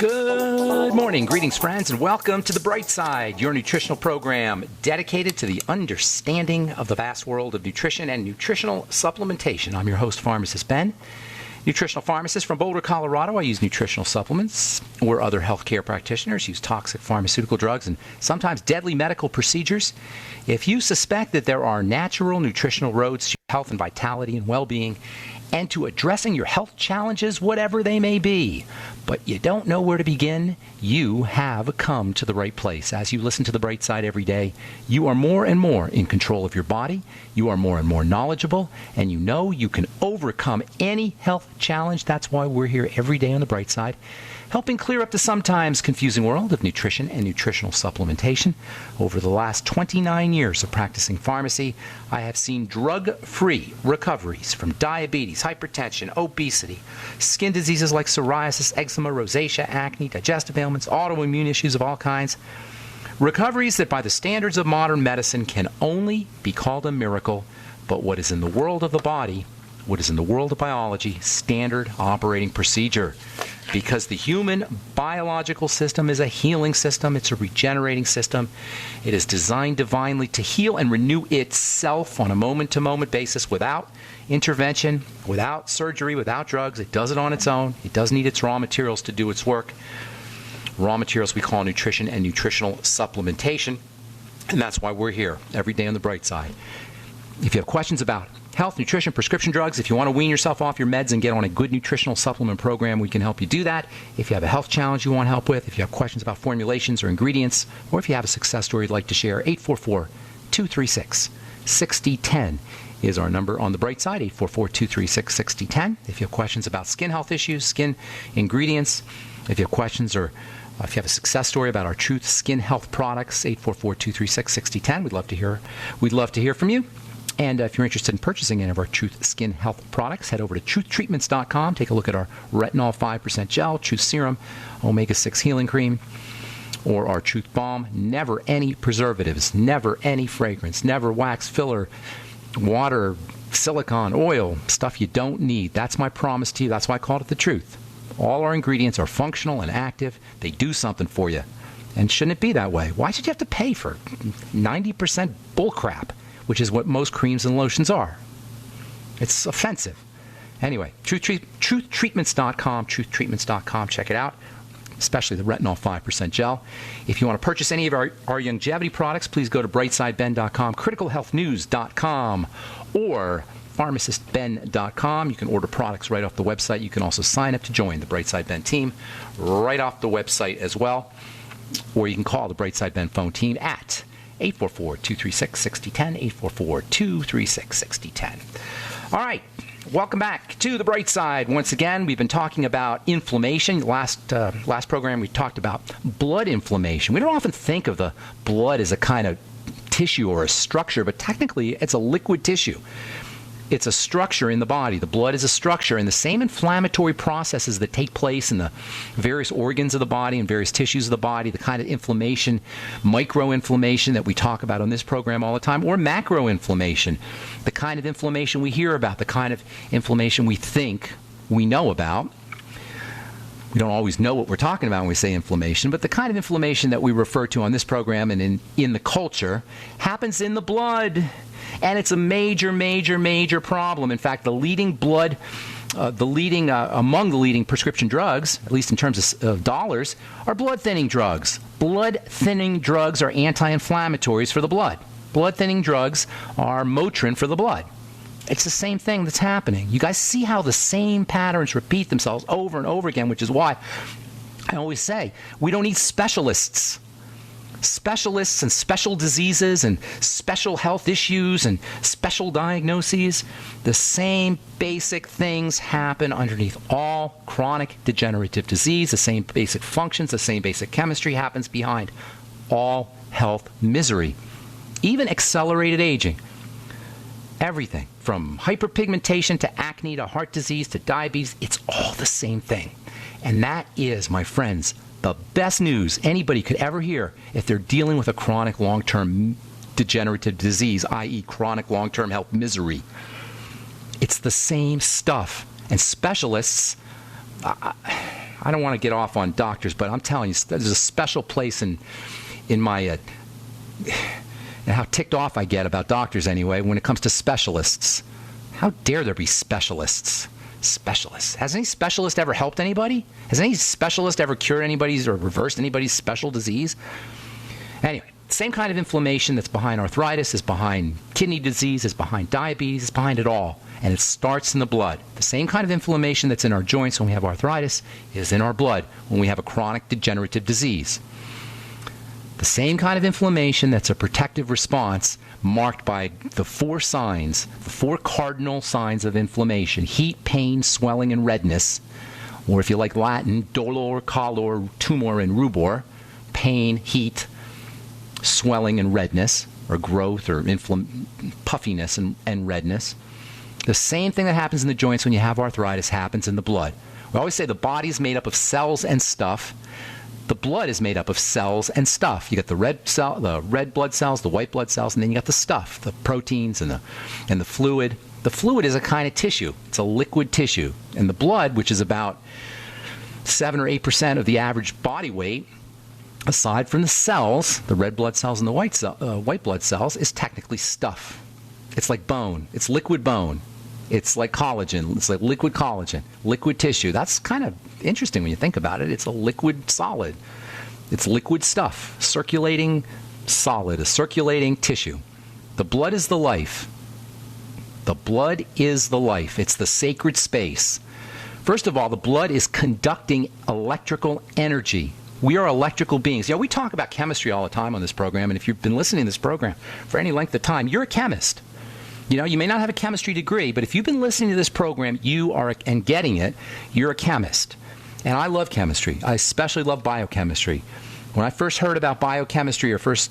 Good morning, greetings friends, and welcome to The Bright Side, your nutritional program dedicated to the understanding of the vast world of nutrition and nutritional supplementation. I'm your host, Pharmacist Ben, nutritional pharmacist from Boulder, Colorado. I use nutritional supplements where other healthcare practitioners use toxic pharmaceutical drugs and sometimes deadly medical procedures. If you suspect that there are natural nutritional roads to health and vitality and well-being and to addressing your health challenges, whatever they may be, but you don't know where to begin, you have come to the right place. As you listen to The Bright Side every day, you are more and more in control of your body, you are more and more knowledgeable, and you know you can overcome any health challenge. That's why we're here every day on The Bright Side, helping clear up the sometimes confusing world of nutrition and nutritional supplementation. Over the last 29 years of practicing pharmacy, I have seen drug-free recoveries from diabetes, hypertension, obesity, skin diseases like psoriasis, eczema, rosacea, acne, digestive ailments, autoimmune issues of all kinds. Recoveries that by the standards of modern medicine can only be called a miracle, but what is in the world of the body, what is in the world of biology, standard operating procedure. Because the human biological system is a healing system, it's a regenerating system. It is designed divinely to heal and renew itself on a moment-to-moment basis without intervention, without surgery, without drugs. It does it on its own. It does need its raw materials to do its work. Raw materials we call nutrition and nutritional supplementation. And that's why we're here every day on The Bright Side. If you have questions about health, nutrition, prescription drugs, if you want to wean yourself off your meds and get on a good nutritional supplement program, we can help you do that. If you have a health challenge you want help with, if you have questions about formulations or ingredients, or if you have a success story you'd like to share, 844-236-6010 is our number on The Bright Side, 844-236-6010. If you have questions about skin health issues, skin ingredients, if you have questions or if you have a success story about our Truth Skin Health products, 844-236-6010. We'd love to hear from you. And if you're interested in purchasing any of our Truth Skin Health products, head over to truthtreatments.com. Take a look at our Retinol 5% Gel, Truth Serum, Omega-6 Healing Cream, or our Truth Balm. Never any preservatives, never any fragrance, never wax filler, water, silicone, oil, stuff you don't need. That's my promise to you. That's why I called it the truth. All our ingredients are functional and active. They do something for you. And shouldn't it be that way? Why should you have to pay for 90% bullcrap, which is what most creams and lotions are? It's offensive. Anyway, truthtreatments.com, truthtreatments.com. Check it out, especially the Retinol 5% Gel. If you want to purchase any of our longevity products, please go to brightsideben.com, criticalhealthnews.com, or pharmacistben.com. You can order products right off the website. You can also sign up to join the Brightside Ben team right off the website as well. Or you can call the Brightside Ben phone team at 844-236-6010, 844-236-6010. All right, welcome back to The Bright Side. Once again, we've been talking about inflammation. Last program, we talked about blood inflammation. We don't often think of the blood as a kind of tissue or a structure, but technically it's a liquid tissue. It's a structure in the body. The blood is a structure, and the same inflammatory processes that take place in the various organs of the body and various tissues of the body, the kind of inflammation, microinflammation that we talk about on this program all the time, or macroinflammation, the kind of inflammation we hear about, the kind of inflammation we think we know about. We don't always know what we're talking about when we say inflammation, but the kind of inflammation that we refer to on this program and in the culture happens in the blood. And it's a major, major, major problem. In fact, among the leading prescription drugs, at least in terms of dollars, are blood-thinning drugs. Blood-thinning drugs are anti-inflammatories for the blood. Blood-thinning drugs are Motrin for the blood. It's the same thing that's happening. You guys see how the same patterns repeat themselves over and over again, which is why I always say we don't need specialists. Specialists and special diseases and special health issues and special diagnoses. The same basic things happen underneath all chronic degenerative disease. The same basic functions, the same basic chemistry happens behind all health misery. Even accelerated aging. Everything from hyperpigmentation to acne to heart disease to diabetes, it's all the same thing. And that is, my friends, the best news anybody could ever hear if they're dealing with a chronic long-term degenerative disease, i.e. chronic long-term health misery. It's the same stuff. And specialists, I don't want to get off on doctors, but I'm telling you, there's a special place in my and how ticked off I get about doctors anyway when it comes to specialists. How dare there be specialists? Specialists. Has any specialist ever helped anybody? Has any specialist ever cured anybody's or reversed anybody's special disease? Anyway, same kind of inflammation that's behind arthritis is behind kidney disease, is behind diabetes, is behind it all. And it starts in the blood. The same kind of inflammation that's in our joints when we have arthritis is in our blood when we have a chronic degenerative disease. The same kind of inflammation that's a protective response marked by the four signs, the four cardinal signs of inflammation: heat, pain, swelling, and redness. Or if you like Latin, dolor, calor, tumor, and rubor. Pain, heat, swelling, and redness, or growth, or puffiness and redness. The same thing that happens in the joints when you have arthritis happens in the blood. We always say the body is made up of cells and stuff. The blood is made up of cells and stuff. You got the red blood cells, the white blood cells, and then you got the stuff, the proteins and the fluid. The fluid is a kind of tissue. It's a liquid tissue. And the blood, which is about 7 or 8% of the average body weight, aside from the cells, the red blood cells and the white blood cells, is technically stuff. It's like bone. It's liquid bone. It's like collagen. It's like liquid collagen, liquid tissue. That's kind of interesting when you think about it. It's a liquid solid. It's liquid stuff, circulating solid, a circulating tissue. The blood is the life. The blood is the life. It's the sacred space. First of all, the blood is conducting electrical energy. We are electrical beings. We talk about chemistry all the time on this program, and if you've been listening to this program for any length of time, you're a chemist. You may not have a chemistry degree, but if you've been listening to this program, and getting it, you're a chemist. And I love chemistry. I especially love biochemistry. When I first heard about biochemistry, or first,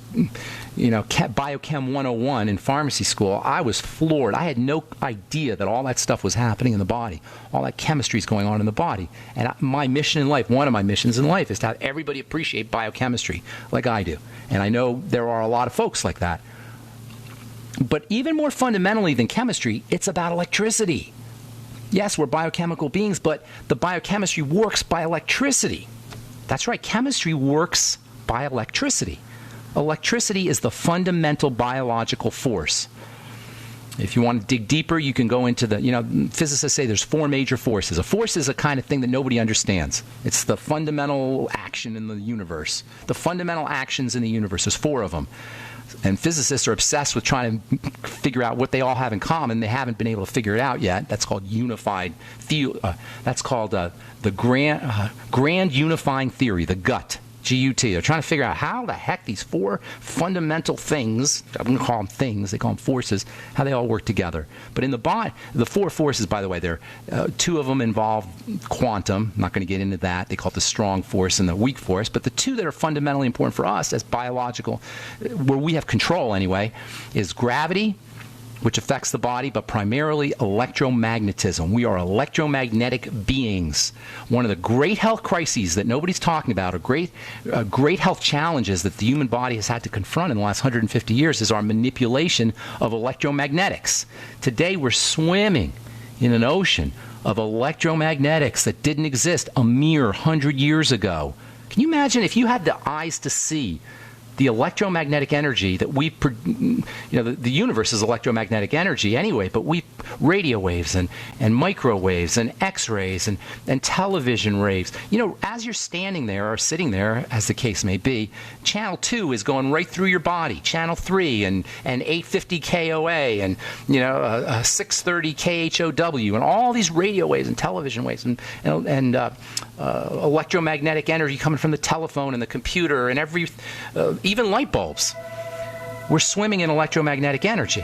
Biochem 101 in pharmacy school, I was floored. I had no idea that all that stuff was happening in the body. All that chemistry is going on in the body. And my mission in life, one of my missions in life, is to have everybody appreciate biochemistry like I do. And I know there are a lot of folks like that. But even more fundamentally than chemistry, it's about electricity. Yes, we're biochemical beings, but the biochemistry works by electricity. That's right, chemistry works by electricity. Electricity is the fundamental biological force. If you want to dig deeper, you can go into physicists say there's 4 major forces. A force is a kind of thing that nobody understands. It's the fundamental action in the universe. The fundamental actions in the universe, there's 4 of them. And physicists are obsessed with trying to figure out what they all have in common. They haven't been able to figure it out yet. That's called unified theory. That's called the grand unifying theory, the GUT. G-U-T. They're trying to figure out how the heck these 4 fundamental things, I'm going to call them things, they call them forces, how they all work together. But in the body, the 4 forces, by the way, 2 of them involve quantum. I'm not going to get into that. They call it the strong force and the weak force. But the 2 that are fundamentally important for us as biological, where we have control anyway, is gravity, which affects the body, but primarily electromagnetism. We are electromagnetic beings. One of the great health crises that nobody's talking about, or great health challenges that the human body has had to confront in the last 150 years, is our manipulation of electromagnetics. Today we're swimming in an ocean of electromagnetics that didn't exist a mere 100 years ago. Can you imagine if you had the eyes to see the electromagnetic energy that the universe is electromagnetic energy anyway, but radio waves and microwaves and X-rays and television waves. As you're standing there or sitting there, as the case may be, channel 2 is going right through your body. Channel 3 and 850 KOA and 630 KHOW and all these radio waves and television waves and electromagnetic energy coming from the telephone and the computer and even light bulbs. We're swimming in electromagnetic energy.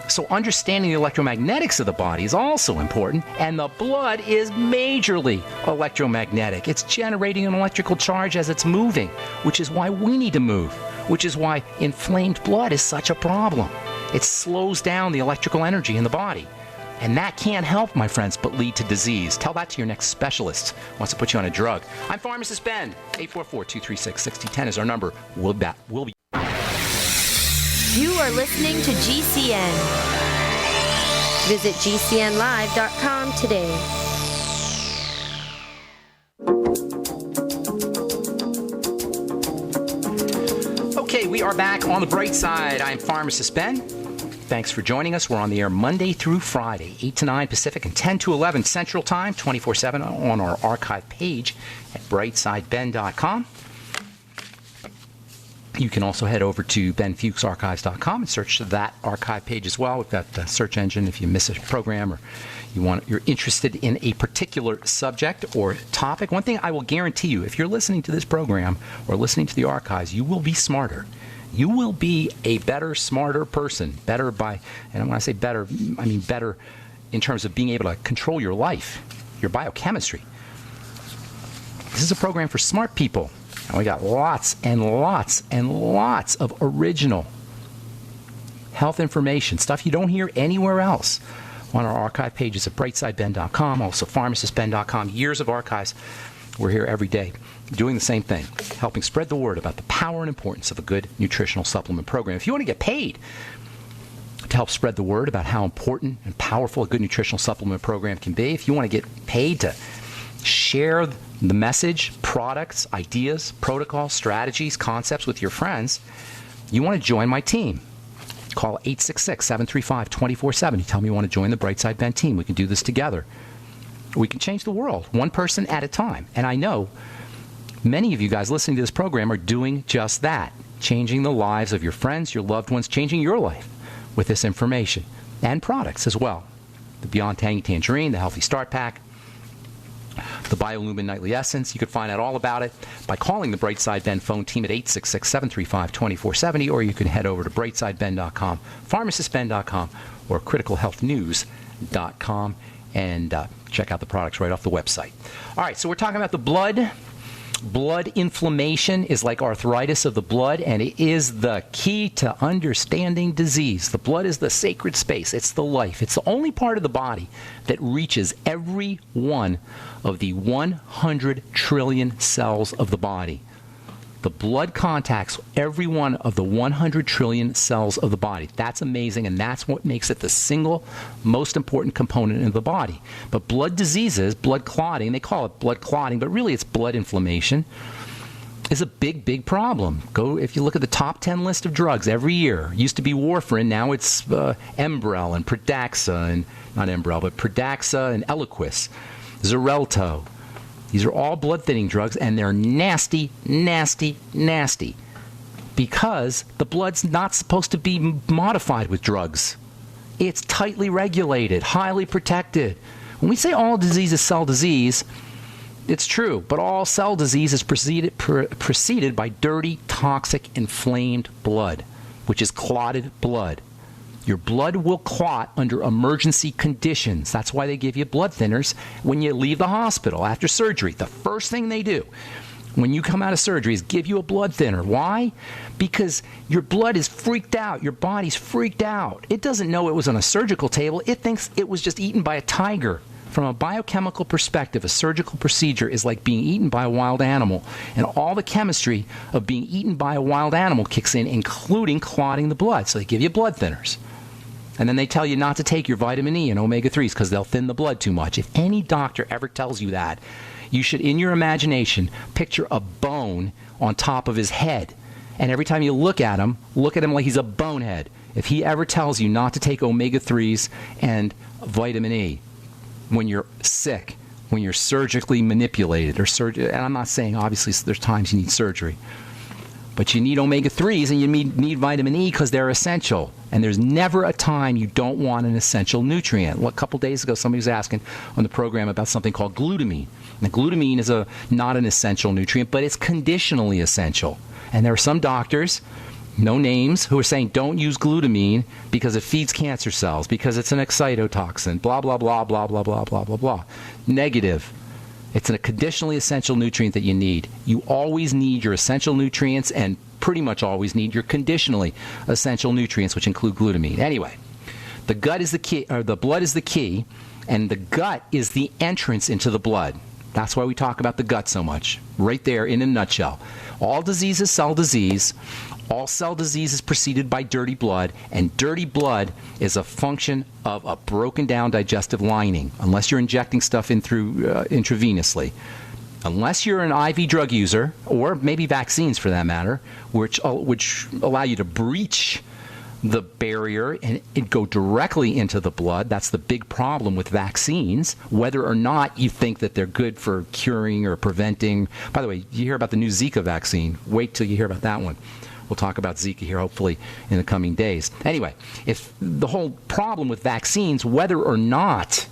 So understanding the electromagnetics of the body is also important, and the blood is majorly electromagnetic. It's generating an electrical charge as it's moving, which is why we need to move, which is why inflamed blood is such a problem. It slows down the electrical energy in the body. And that can't help, my friends, but lead to disease. Tell that to your next specialist who wants to put you on a drug. I'm Pharmacist Ben. 844-236-6010 is our number. We'll be back. You are listening to GCN. Visit GCNlive.com today. are back on the bright side. I'm Pharmacist Ben. Thanks for joining us. We're on the air Monday through Friday, 8 to 9 Pacific and 10 to 11 Central Time, 24/7 on our archive page at brightsideben.com. You can also head over to benfuchsarchives.com and search that archive page as well. We've got the search engine if you miss a program or you're interested in a particular subject or topic. One thing I will guarantee you, if you're listening to this program or listening to the archives, you will be smarter. You will be a better, smarter person. Better by, and when I say better, I mean better in terms of being able to control your life, your biochemistry. This is a program for smart people. And we got lots and lots and lots of original health information, stuff you don't hear anywhere else on our archive pages at brightsideben.com, also pharmacistben.com. Years of archives. We're here every day doing the same thing, helping spread the word about the power and importance of a good nutritional supplement program. If you want to get paid to help spread the word about how important and powerful a good nutritional supplement program can be, if you want to get paid to share the message, products, ideas, protocols, strategies, concepts with your friends, you want to join my team. Call 866-735-2470. Tell me you want to join the Brightside Ben team. We can do this together. We can change the world, one person at a time. And I know many of you guys listening to this program are doing just that, changing the lives of your friends, your loved ones, changing your life with this information and products as well. The Beyond Tangy Tangerine, the Healthy Start Pack, the BioLumin Nightly Essence. You can find out all about it by calling the Brightside Ben phone team at 866-735-2470, or you can head over to brightsideben.com, pharmacistben.com, or criticalhealthnews.com and check out the products right off the website. All right, so we're talking about the blood. Blood inflammation is like arthritis of the blood, and it is the key to understanding disease. The blood is the sacred space. It's the life. It's the only part of the body that reaches every one of the 100 trillion cells of the body. The blood contacts every one of the 100 trillion cells of the body. That's amazing, and that's what makes it the single most important component in the body. But blood diseases, blood clotting, they call it blood clotting, but really it's blood inflammation, is a big, big problem. If you look at the top 10 list of drugs every year, it used to be warfarin, now it's Enbrel and Pradaxa, and not Enbrel, but Pradaxa and Eliquis, Xarelto. These are all blood thinning drugs, and they're nasty, nasty, nasty, because the blood's not supposed to be modified with drugs. It's tightly regulated, highly protected. When we say all disease is cell disease, it's true, but all cell disease is preceded by dirty, toxic, inflamed blood, which is clotted blood. Your blood will clot under emergency conditions. That's why they give you blood thinners when you leave the hospital after surgery. The first thing they do when you come out of surgery is give you a blood thinner. Why? Because your blood is freaked out. Your body's freaked out. It doesn't know it was on a surgical table. It thinks it was just eaten by a tiger. From a biochemical perspective, a surgical procedure is like being eaten by a wild animal. And all the chemistry of being eaten by a wild animal kicks in, including clotting the blood. So they give you blood thinners. And then they tell you not to take your vitamin E and omega-3s because they'll thin the blood too much. If any doctor ever tells you that, you should, in your imagination, picture a bone on top of his head. And every time you look at him like he's a bonehead. If he ever tells you not to take omega-3s and vitamin E when you're sick, when you're surgically manipulated, and I'm not saying, obviously, there's times you need surgery, but you need omega-3s and you need vitamin E because they're essential. And there's never a time you don't want an essential nutrient. A couple days ago, somebody was asking on the program about something called glutamine. And glutamine is not an essential nutrient, but it's conditionally essential. And there are some doctors, no names, who are saying don't use glutamine because it feeds cancer cells, because it's an excitotoxin, blah, blah, blah, blah, blah, blah, blah, blah, blah. Negative. It's a conditionally essential nutrient that you need. You always need your essential nutrients and pretty much always need your conditionally essential nutrients, which include glutamine. Anyway, the gut is the key, or the blood is the key, and the gut is the entrance into the blood. That's why we talk about the gut so much. Right there in a nutshell. All disease is cell disease. All cell disease is preceded by dirty blood, and dirty blood is a function of a broken down digestive lining, unless you're injecting stuff in through intravenously. unless you're an IV drug user, or maybe vaccines for that matter, which allow you to breach the barrier and go directly into the blood. That's the big problem with vaccines, whether or not you think that they're good for curing or preventing. By the way, you hear about the new Zika vaccine. Wait till you hear about that one. We'll talk about Zika here, hopefully, in the coming days. Anyway, if the whole problem with vaccines, whether or not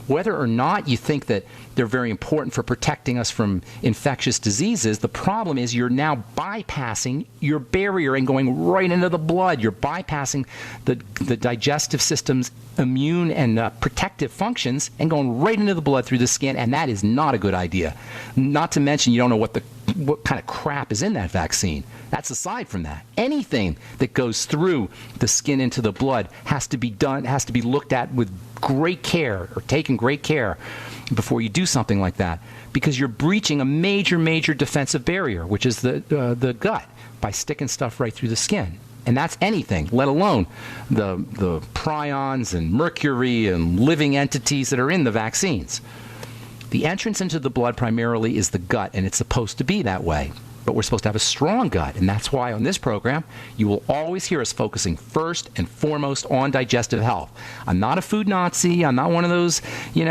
you think that they're very important for protecting us from infectious diseases, the problem is you're now bypassing your barrier and going right into the blood. You're bypassing the digestive system's immune and protective functions and going right into the blood through the skin, and that is not a good idea. Not to mention you don't know what kind of crap is in that vaccine. That's aside from that. Anything that goes through the skin into the blood has to be looked at with great care, or taken great care before you do something like that, because you're breaching a major defensive barrier, which is the gut, by sticking stuff right through the skin. And that's anything, let alone the prions and mercury and living entities that are in the vaccines. The entrance into the blood primarily is the gut, and it's supposed to be that way. But we're supposed to have a strong gut, and that's why on this program, you will always hear us focusing first and foremost on digestive health. I'm not a food Nazi. I'm not one of those, you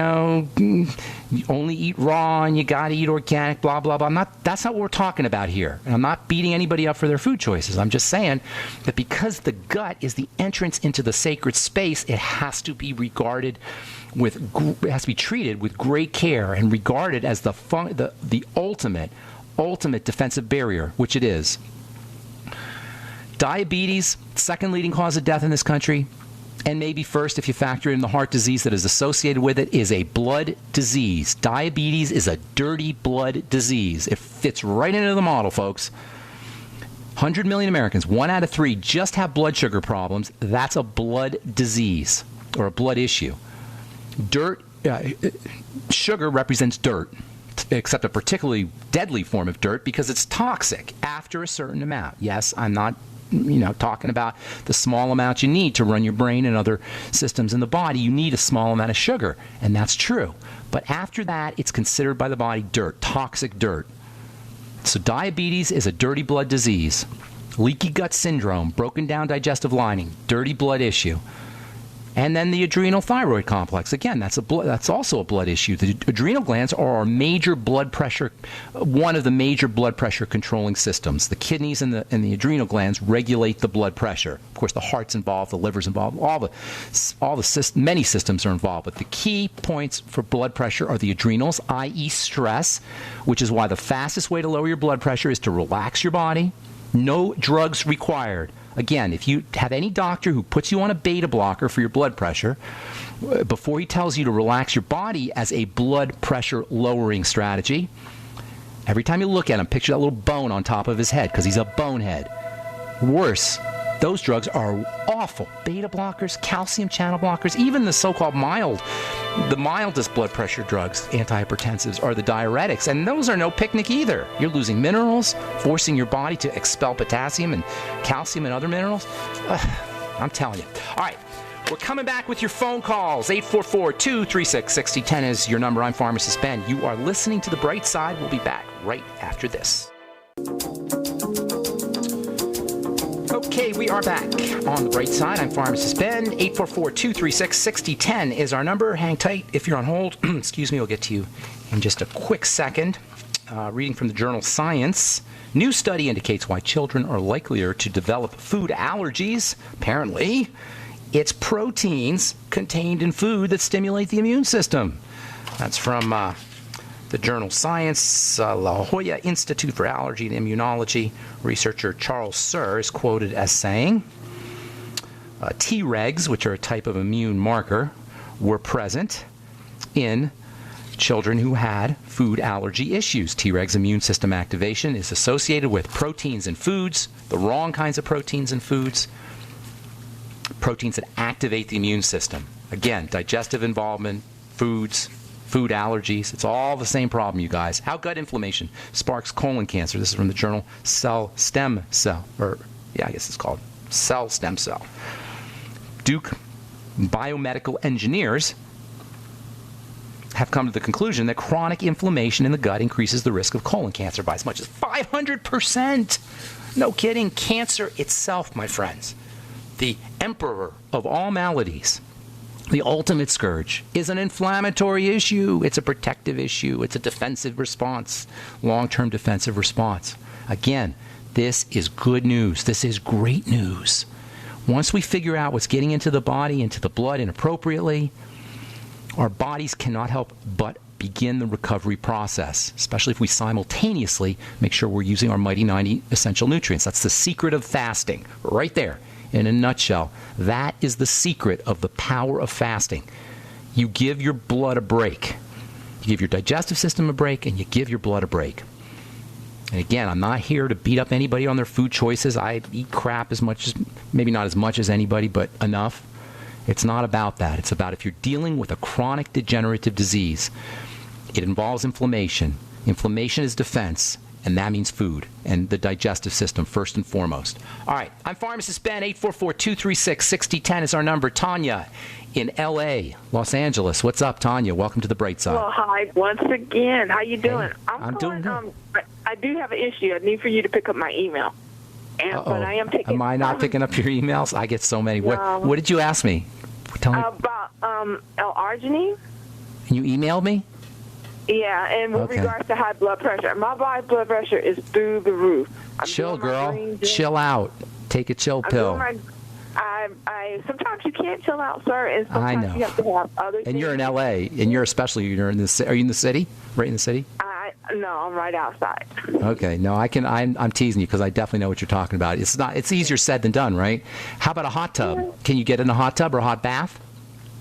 only eat raw and you got to eat organic, blah, blah, blah. That's not what we're talking about here. And I'm not beating anybody up for their food choices. I'm just saying that because the gut is the entrance into the sacred space, it has to be treated with great care and regarded as the ultimate defensive barrier, which it is. Diabetes, second leading cause of death in this country, and maybe first if you factor in the heart disease that is associated with it, is a blood disease. Diabetes is a dirty blood disease. It fits right into the model, folks. 100 million Americans, 1 out of 3, just have blood sugar problems. That's a blood disease or a blood issue. Sugar represents dirt, except a particularly deadly form of dirt because it's toxic after a certain amount. Yes, I'm not talking about the small amount you need to run your brain and other systems in the body. You need a small amount of sugar, and that's true. But after that, it's considered by the body dirt, toxic dirt. So diabetes is a dirty blood disease. Leaky gut syndrome, broken down digestive lining, dirty blood issue. And then the adrenal thyroid complex. Again, that's also a blood issue. The adrenal glands are our major blood pressure, one of the major blood pressure controlling systems. The kidneys and the adrenal glands regulate the blood pressure. Of course, the heart's involved, the liver's involved, many systems are involved. But the key points for blood pressure are the adrenals, i.e. stress, which is why the fastest way to lower your blood pressure is to relax your body. No drugs required. Again, if you have any doctor who puts you on a beta blocker for your blood pressure, before he tells you to relax your body as a blood pressure lowering strategy, every time you look at him, picture that little bone on top of his head because he's a bonehead. Worse, those drugs are awful. Beta blockers, calcium channel blockers, even the so-called the mildest blood pressure drugs, antihypertensives, are the diuretics, and those are no picnic either. You're losing minerals, forcing your body to expel potassium and calcium and other minerals. I'm telling you. All right, we're coming back with your phone calls. 844-236-6010 is your number. I'm Pharmacist Ben. You are listening to The Bright Side. We'll be back right after this. Okay, we are back on The Bright Side. I'm Pharmacist Ben. 844-236-6010 is our number. Hang tight if you're on hold. Excuse me, we'll get to you in just a quick second. Reading from the journal Science. New study indicates why children are likelier to develop food allergies. Apparently, it's proteins contained in food that stimulate the immune system. That's from the journal Science. La Jolla Institute for Allergy and Immunology researcher Charles Sir is quoted as saying, Tregs, which are a type of immune marker, were present in children who had food allergy issues. Tregs immune system activation is associated with proteins in foods, the wrong kinds of proteins in foods, proteins that activate the immune system. Again, digestive involvement, foods, food allergies. It's all the same problem, you guys. How gut inflammation sparks colon cancer. This is from the journal Cell Stem Cell. I guess it's called Cell Stem Cell. Duke biomedical engineers have come to the conclusion that chronic inflammation in the gut increases the risk of colon cancer by as much as 500%. No kidding. Cancer itself, my friends, the emperor of all maladies, the ultimate scourge, is an inflammatory issue. It's a protective issue. It's a defensive response, long-term defensive response. Again, this is good news. This is great news. Once we figure out what's getting into the body, into the blood inappropriately, our bodies cannot help but begin the recovery process, especially if we simultaneously make sure we're using our Mighty 90 essential nutrients. That's the secret of fasting, right there. In a nutshell, that is the secret of the power of fasting. You give your blood a break. You give your digestive system a break, and you give your blood a break. And again, I'm not here to beat up anybody on their food choices. I eat crap as much as, maybe not as much as anybody, but enough. It's not about that. It's about if you're dealing with a chronic degenerative disease, it involves inflammation. Inflammation is defense. And that means food and the digestive system first and foremost. All right. I'm Pharmacist Ben. 844-236-6010 is our number. Tanya in L.A., Los Angeles. What's up, Tanya? Welcome to the bright side. Well, hi once again. How you doing? Hey, I'm doing good. I do have an issue. I need for you to pick up my email. But I am taking. Am I not picking up your emails? I get so many. No. What did you ask me? Tell me. About L-arginine? You emailed me? Yeah, and with regards to high blood pressure, my blood pressure is through the roof. Chill, girl. Chill out. Take a chill pill. Sometimes you can't chill out, sir, and I sometimes know. you have to have other things. And you're in L.A., and you're in the. Are you in the city? Right in the city? No, I'm right outside. Okay, no, I'm teasing you because I definitely know what you're talking about. It's easier said than done, right? How about a hot tub? Yeah. Can you get in a hot tub or a hot bath?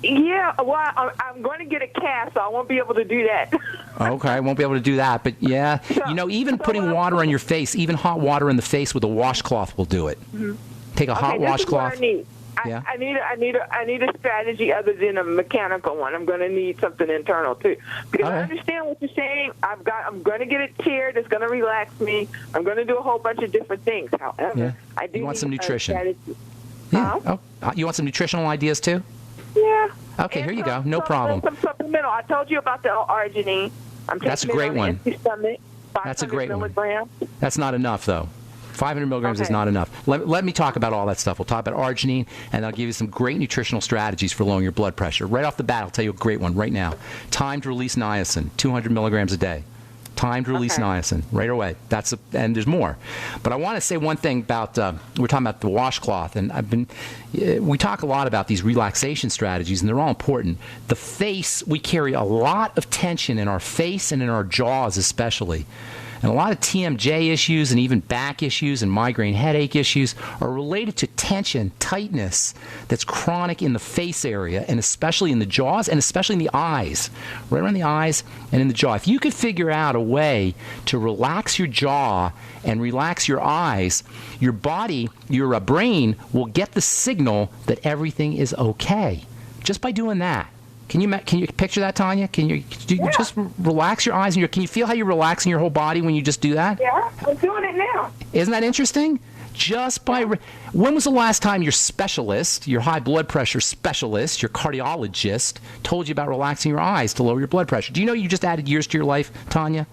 Yeah, well, I'm going to get a cast, so I won't be able to do that. Okay, I won't be able to do that, but yeah, even putting water on your face, even hot water in the face with a washcloth will do it. Mm-hmm. Take a hot washcloth. This is what I need. I need a strategy other than a mechanical one. I'm going to need something internal too, because I understand what you're saying. I'm going to get a chair that's going to relax me. I'm going to do a whole bunch of different things. However, I do want some nutrition. Yeah. You want some nutritional ideas too? Yeah. Okay, here you go. No problem. Some supplemental. I told you about the L-arginine. That's a great one. That's a great milligrams. one. That's not enough, though. 500 milligrams is not enough. Let me talk about all that stuff. We'll talk about arginine, and I'll give you some great nutritional strategies for lowering your blood pressure. Right off the bat, I'll tell you a great one right now. Timed release niacin, 200 milligrams a day. Timed release niacin, right away. And there's more. But I want to say one thing about, we're talking about the washcloth, and we talk a lot about these relaxation strategies, and they're all important. The face, we carry a lot of tension in our face and in our jaws especially. And a lot of TMJ issues and even back issues and migraine headache issues are related to tension, tightness that's chronic in the face area and especially in the jaws and especially in the eyes, right around the eyes and in the jaw. If you could figure out a way to relax your jaw and relax your eyes, your body, your brain will get the signal that everything is okay just by doing that. Can you picture that, Tanya? Can you just relax your eyes and can you feel how you're relaxing your whole body when you just do that? Yeah, I'm doing it now. Isn't that interesting? Just by when was the last time your specialist, your high blood pressure specialist, your cardiologist, told you about relaxing your eyes to lower your blood pressure? Do you know you just added years to your life, Tanya?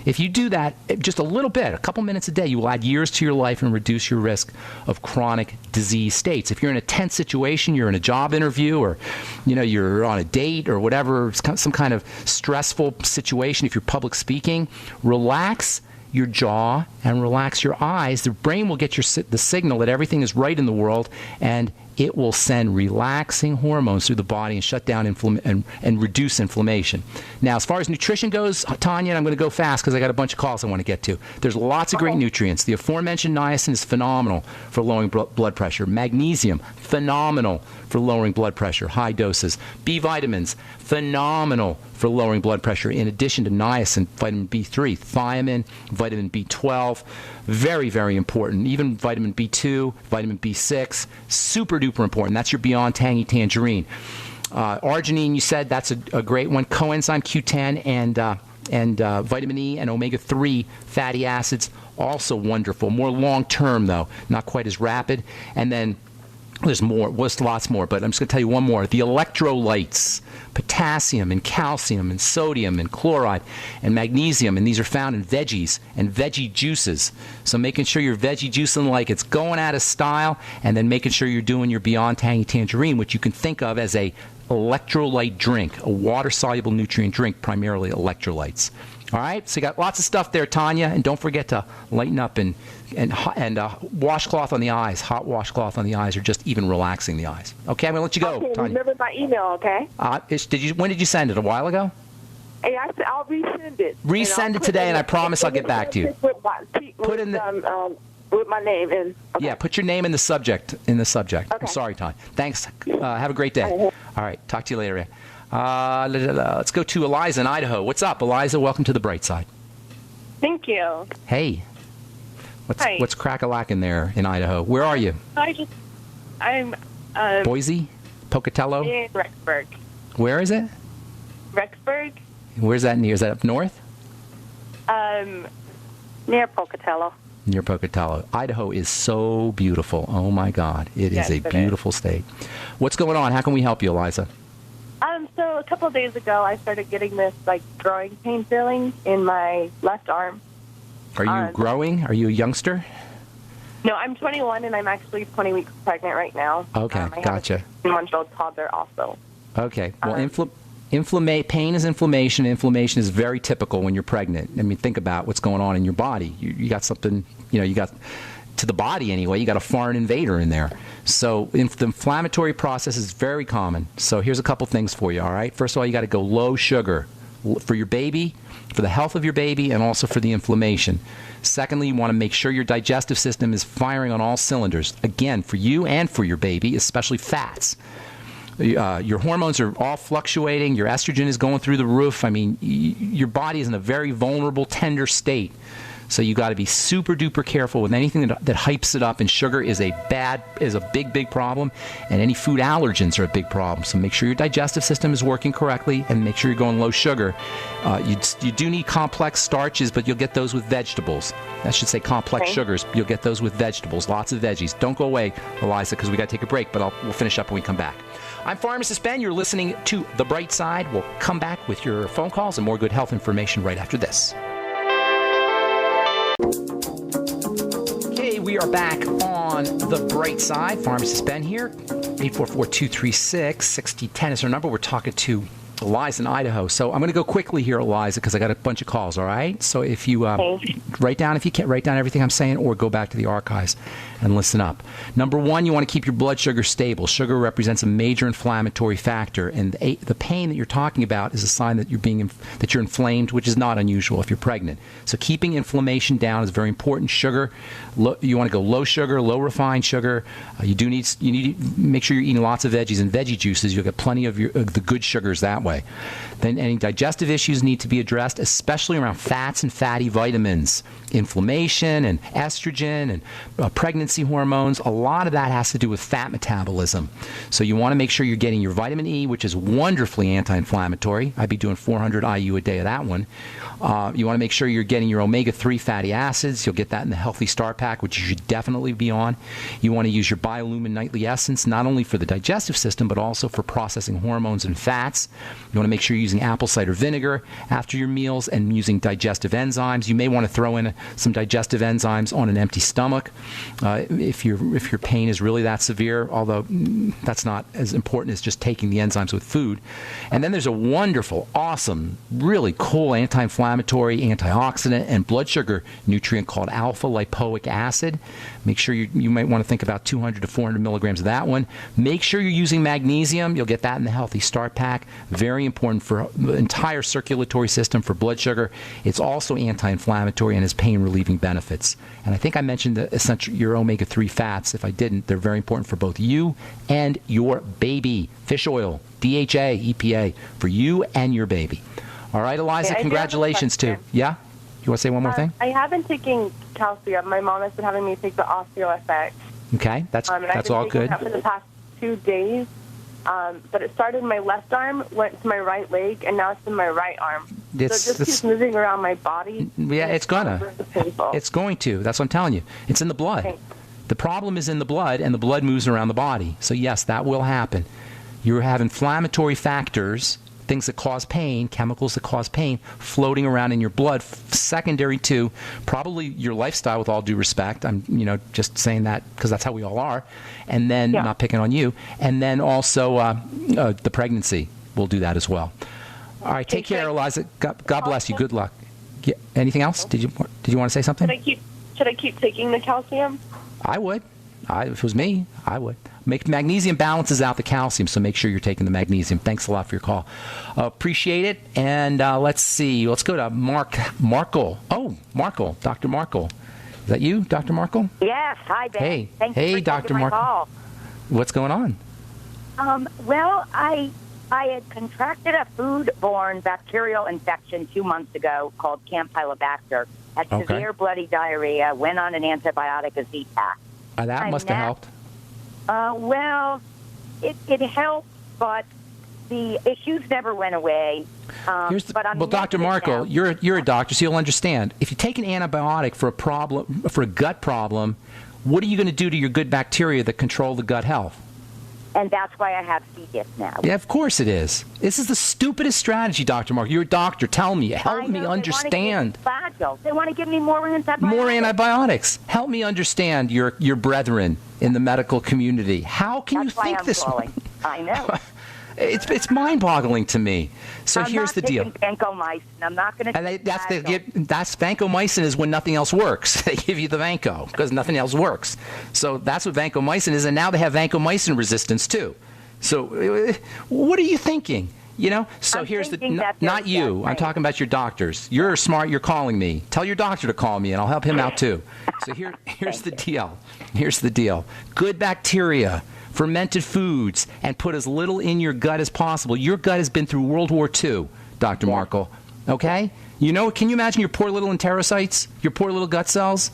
If you do that just a little bit, a couple minutes a day, you will add years to your life and reduce your risk of chronic disease states. If you're in a tense situation, you're in a job interview or you're on a date or whatever, some kind of stressful situation, if you're public speaking, relax your jaw and relax your eyes. The brain will get the signal that everything is right in the world, and it will send relaxing hormones through the body and shut down and reduce inflammation. Now, as far as nutrition goes, Tanya, and I'm going to go fast because I got a bunch of calls I want to get to. There's lots of great nutrients. The aforementioned niacin is phenomenal for lowering blood pressure. Magnesium, phenomenal for lowering blood pressure, high doses. B vitamins, phenomenal for lowering blood pressure. In addition to niacin, vitamin B3, thiamine, vitamin B12, very, very important. Even vitamin B2, vitamin B6, super duper important. That's your Beyond Tangy Tangerine. Arginine, you said, that's a great one. Coenzyme Q10 and vitamin E and omega-3 fatty acids, also wonderful. More long-term, though, not quite as rapid. And then There's more. There's lots more, but I'm just going to tell you one more. The electrolytes, potassium and calcium and sodium and chloride and magnesium, and these are found in veggies and veggie juices. So making sure you're veggie juicing like it's going out of style, and then making sure you're doing your Beyond Tangy Tangerine, which you can think of as a electrolyte drink, a water-soluble nutrient drink, primarily electrolytes. All right, so you got lots of stuff there, Tanya, and don't forget to lighten up and washcloth on the eyes, hot washcloth on the eyes, or just even relaxing the eyes. Okay, I'm gonna let you go, Okay, Tanya. remember my email, okay? When did you send it? A while ago? Hey, I'll resend it. Resend it today, and I promise I'll get back to you. Put in with my name in. Okay. Yeah, put your name in the subject. Okay. I'm sorry, Tanya. Thanks. Have a great day. All right, talk to you later. Let's go to Eliza in Idaho. What's up, Eliza? Welcome to the bright side. Thank you. Hey. Hi. What's crack-a-lackin' there in Idaho? Where are you? I'm Boise? Pocatello? in Rexburg. Where is it? Rexburg? Where's that near? Is that up north? Near Pocatello. Near Pocatello. Idaho is so beautiful. Oh, my God. It is a beautiful state. What's going on? How can we help you, Eliza? So a couple of days ago, I started getting this, growing pain feeling in my left arm. Are you growing? Are you a youngster? No, I'm 21, and I'm actually 20 weeks pregnant right now. Okay, I gotcha. have a 1-month-old toddler also. Okay. Well, pain is inflammation. Inflammation is very typical when you're pregnant. I mean, think about what's going on in your body. You got something, you got, to the body anyway, you got a foreign invader in there. So the inflammatory process is very common. So here's a couple things for you, all right? First of all, you got to go low sugar for your baby, for the health of your baby, and also for the inflammation. Secondly, you want to make sure your digestive system is firing on all cylinders. Again, for you and for your baby, especially fats. Your hormones are all fluctuating. Your estrogen is going through the roof. I mean, your body is in a very vulnerable, tender state. So you got to be super duper careful with anything that hypes it up. And sugar is a big problem. And any food allergens are a big problem. So make sure your digestive system is working correctly, and make sure you're going low sugar. You do need complex starches, but you'll get those with vegetables. I should say complex sugars. You'll get those with vegetables. Lots of veggies. Don't go away, Eliza, because we got to take a break. But we'll finish up when we come back. I'm Pharmacist Ben. You're listening to The Bright Side. We'll come back with your phone calls and more good health information right after this. Okay, we are back on The Bright Side. Pharmacist Ben here. 844-236-6010 is our number. We're talking to Eliza in Idaho. So I'm going to go quickly here, Eliza, because I got a bunch of calls, all right? So if you write down everything I'm saying, or go back to the archives and listen up. Number one, you want to keep your blood sugar stable. Sugar represents a major inflammatory factor, and the pain that you're talking about is a sign that you're inflamed, which is not unusual if you're pregnant. So keeping inflammation down is very important. Sugar, you want to go low sugar, low refined sugar. You need to make sure you're eating lots of veggies and veggie juices. You'll get plenty of the good sugars that way. Then any digestive issues need to be addressed, especially around fats and fatty vitamins, inflammation and estrogen and pregnancy hormones. A lot of that has to do with fat metabolism. So you want to make sure you're getting your vitamin E, which is wonderfully anti-inflammatory. I'd be doing 400 IU a day of that one. You want to make sure you're getting your omega-3 fatty acids. You'll get that in the Healthy Start Pack, which you should definitely be on. You want to use your Biolumin Nightly Essence, not only for the digestive system, but also for processing hormones and fats. You want to make sure you're using apple cider vinegar after your meals and using digestive enzymes. You may want to throw in some digestive enzymes on an empty stomach if your pain is really that severe, although that's not as important as just taking the enzymes with food. And then there's a wonderful, awesome, really cool anti-inflammatory, antioxidant, and blood sugar nutrient called alpha-lipoic acid. Make sure you might want to think about 200 to 400 milligrams of that one. Make sure you're using magnesium. You'll get that in the Healthy Start Pack. Very important for the entire circulatory system, for blood sugar. It's also anti-inflammatory and has pain-relieving benefits. And I think I mentioned your omega-3 fats. If I didn't, they're very important for both you and your baby. Fish oil, DHA, EPA, for you and your baby. All right, Eliza, congratulations too. Yeah? You want to say one more thing? I have been taking calcium. My mom has been having me take the OsteoFX. Okay, that's all good. I've been taking that for the past 2 days. But it started in my left arm, went to my right leg, and now it's in my right arm. So it just keeps moving around my body. Yeah, it's going to. That's what I'm telling you. It's in the blood. Okay. The problem is in the blood, and the blood moves around the body. So, yes, that will happen. You have inflammatory factors, things that cause pain, chemicals that cause pain, floating around in your blood, secondary to probably your lifestyle, with all due respect. I'm, just saying that because that's how we all are. And then, not picking on you. And then also the pregnancy will do that as well. All right, take care, Eliza. God bless you. Good luck. Yeah. Anything else? Did you want to say something? Should I keep taking the calcium? I would. If it was me, I would. Magnesium balances out the calcium, so make sure you're taking the magnesium. Thanks a lot for your call. Appreciate it. And let's see. Let's go to Markle. Oh, Markle. Dr. Markle. Is that you, Dr. Markle? Yes. Hi, Ben. Hey. Thanks Hey, for Dr. taking my Markle. call. What's going on? Well, I had contracted a food-borne bacterial infection 2 months ago called Campylobacter. Had severe bloody diarrhea, went on an antibiotic, a Z-Pack. That must have helped. Well, it helped, but the issues never went away. Dr. Markle, you're a doctor, so you'll understand. If you take an antibiotic for a gut problem, what are you going to do to your good bacteria that control the gut health? And that's why I have C. diff now. Yeah, of course it is. This is the stupidest strategy, Dr. Mark. You're a doctor. Tell me. Help me understand. They want to give me more antibiotics. More antibiotics. Help me understand your brethren in the medical community. How can you think this? I know. It's mind-boggling to me. So here's the deal. Vancomycin. I'm not going to. That's vancomycin is when nothing else works. They give you the vanco because nothing else works. So that's what vancomycin is, and now they have vancomycin resistance too. So what are you thinking? So here's not you. I'm talking about your doctors. You're smart. You're calling me. Tell your doctor to call me, and I'll help him out too. So here's the deal. Here's the deal. Good bacteria. Fermented foods, and put as little in your gut as possible. Your gut has been through World War II, Dr. Markle. Okay? Can you imagine your poor little enterocytes, your poor little gut cells?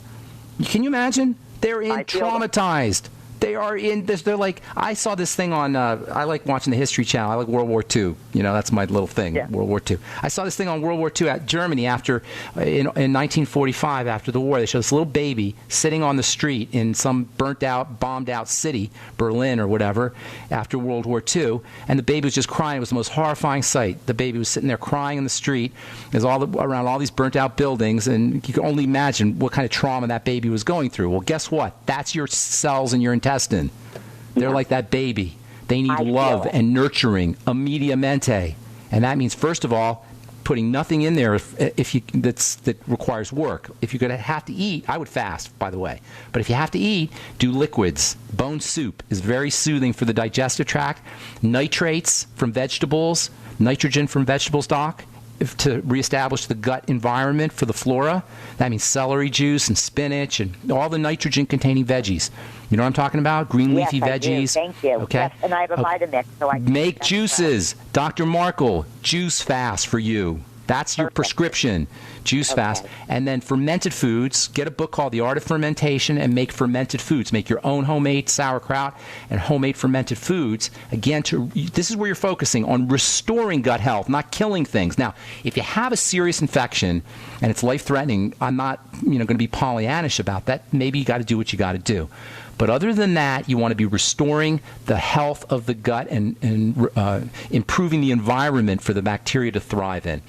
Can you imagine? They're traumatized. They are in this. They're like, I saw this thing on, I like watching the History Channel. I like World War II. That's my little thing, World War II. I saw this thing on World War II at Germany in 1945, after the war. They showed this little baby sitting on the street in some burnt out, bombed out city, Berlin or whatever, after World War II. And the baby was just crying. It was the most horrifying sight. The baby was sitting there crying in the street. There's around all these burnt out buildings. And you can only imagine what kind of trauma that baby was going through. Well, guess what? That's your cells in your intestine. They're like that baby. They need love and nurturing immediatamente, and that means first of all putting nothing in there that requires work. If you're going to have to eat, I would fast, by the way. But if you have to eat, do liquids. Bone soup is very soothing for the digestive tract. Nitrates from vegetables, nitrogen from vegetables, Doc, to reestablish the gut environment for the flora. That means celery juice and spinach and all the nitrogen-containing veggies. You know what I'm talking about? Green leafy veggies. I do. Thank you. Okay. Yes, and I have a Vitamix, so I can make juices. Dr. Markle, juice fast for you. That's your prescription. Juice fast. And then fermented foods. Get a book called The Art of Fermentation and make fermented foods. Make your own homemade sauerkraut and homemade fermented foods. Again, this is where you're focusing on restoring gut health, not killing things. Now, if you have a serious infection and it's life-threatening, I'm not going to be Pollyannish about that. Maybe you got to do what you got to do. But other than that, you want to be restoring the health of the gut and improving the environment for the bacteria to thrive in.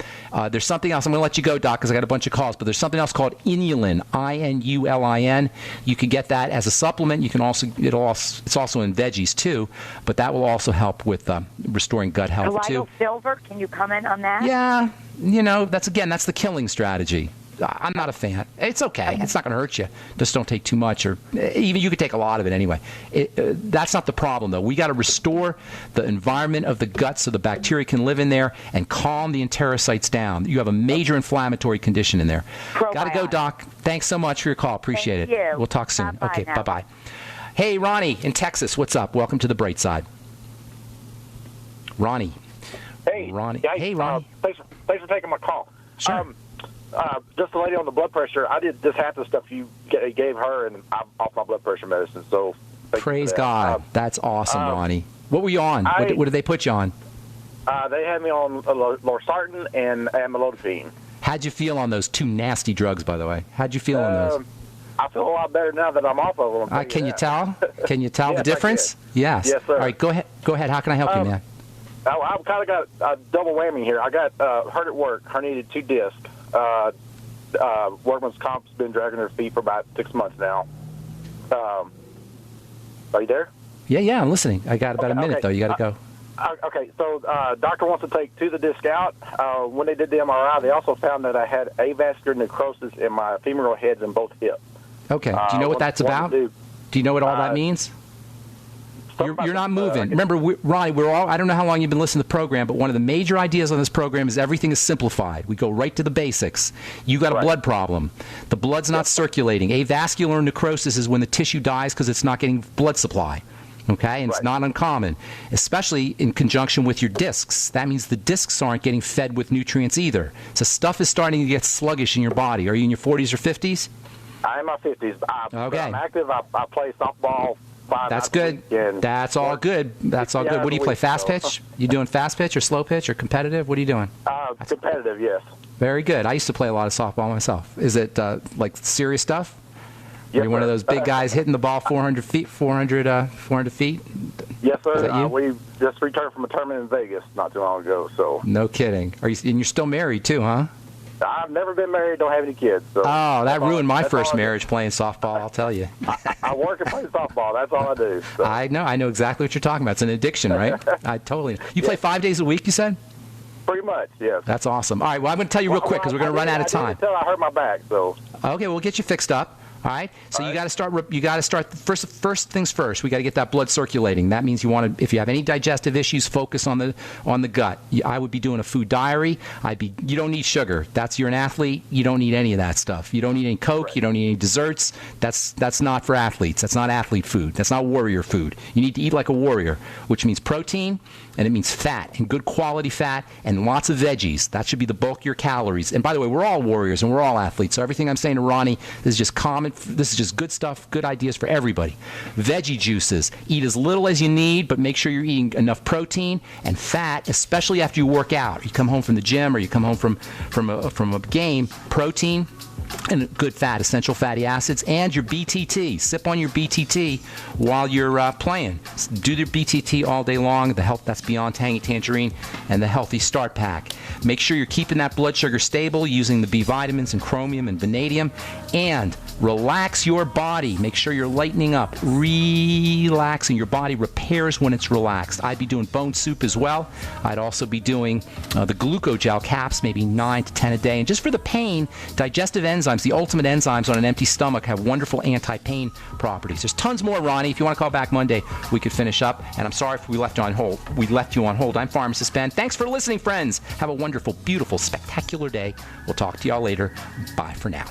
There's something else. I'm going to let you go, Doc, because I got a bunch of calls. But there's something else called inulin, I-N-U-L-I-N. You can get that as a supplement. You can also it's also in veggies too, but that will also help with restoring gut health too. Silver, can you comment on that? Yeah, that's the killing strategy. I'm not a fan. It's okay. It's not going to hurt you. Just don't take too much, or even you could take a lot of it anyway. That's not the problem, though. We got to restore the environment of the gut so the bacteria can live in there and calm the enterocytes down. You have a major inflammatory condition in there. Got to go, Doc. Thanks so much for your call. Appreciate it. We'll talk soon. Okay, bye-bye. Hey, Ronnie in Texas. What's up? Welcome to the Bright Side. Ronnie. Hey, Ronnie. Guys, hey, Ronnie. Thanks for taking my call. Sure. Just the lady on the blood pressure, I did just half the stuff you gave her, and I'm off my blood pressure medicine. So praise God. That's awesome, Ronnie. What were you on? What did they put you on? They had me on losartan and amlodipine. How'd you feel on those two nasty drugs, by the way? How'd you feel on those? I feel a lot better now that I'm off of them. Can you tell? Can you tell Yes, the difference? Yes, sir. All right, go ahead. Go ahead. How can I help you, man? I've kind of got a double whammy here. I got hurt at work, herniated 2 discs. Workman's comp's been dragging their feet for about 6 months now. Are you there? Yeah, I'm listening. I got about a minute, though. You got to go. Okay, so doctor wants to take 2 of the discs out. When they did the MRI, they also found that I had avascular necrosis in my femoral heads and both hips. Okay. Do you know what that's about? Do you know what all that means? You're not moving. Remember, Ronnie, I don't know how long you've been listening to the program, but one of the major ideas on this program is everything is simplified. We go right to the basics. You got a blood problem. The blood's not circulating. Avascular necrosis is when the tissue dies because it's not getting blood supply. Okay, and it's not uncommon, especially in conjunction with your discs. That means the discs aren't getting fed with nutrients either. So stuff is starting to get sluggish in your body. Are you in your 40s or 50s? I'm in my 50s. Okay. I'm active. I play softball. That's good. That's all good. That's all good. What do you play? Fast pitch? You doing fast pitch or slow pitch or competitive? What are you doing? Competitive, yes. Very good. I used to play a lot of softball myself. Is it like serious stuff? Are you one of those big guys hitting the ball 400 feet? 400 feet? Yes, sir. Is that you? We just returned from a tournament in Vegas not too long ago. So. No kidding. And you're still married too, huh? I've never been married. Don't have any kids. So that ruined my first marriage playing softball. I'll tell you. I work and play softball. That's all I do. So. I know exactly what you're talking about. It's an addiction, right? I totally. You play 5 days a week, you said? Pretty much, yes. That's awesome. All right. Well, I'm going to tell you real quick because we're going to run out of time. Until I hurt my back, so. Okay, we'll get you fixed up. All right. So you got to start. You got to start first things first. We got to get that blood circulating. That means you want to. If you have any digestive issues, focus on the gut. I would be doing a food diary. You don't need sugar. You're an athlete. You don't need any of that stuff. You don't need any Coke. Right. You don't need any desserts. That's not for athletes. That's not athlete food. That's not warrior food. You need to eat like a warrior, which means protein. And it means fat, and good quality fat, and lots of veggies. That should be the bulk of your calories. And by the way, we're all warriors, and we're all athletes. So everything I'm saying to Ronnie, this is just common. This is just good stuff, good ideas for everybody. Veggie juices. Eat as little as you need, but make sure you're eating enough protein and fat, especially after you work out. You come home from the gym or you come home from a game. Protein and good fat, essential fatty acids, and your BTT. Sip on your BTT while you're playing. Do the BTT all day long. That's Beyond Tangy Tangerine and the Healthy Start Pack. Make sure you're keeping that blood sugar stable using the B vitamins and chromium and vanadium, and relax your body. Make sure you're lightening up, relaxing. Your body repairs when it's relaxed. I'd be doing bone soup as well. I'd also be doing the glucogel caps, maybe 9 to 10 a day. And just for the pain, digestive enzymes, the ultimate enzymes on an empty stomach, have wonderful anti-pain properties. There's tons more, Ronnie. If you want to call back Monday, we could finish up. And I'm sorry if we left you on hold. I'm Pharmacist Ben. Thanks for listening, friends. Have a wonderful, beautiful, spectacular day. We'll talk to y'all later. Bye for now.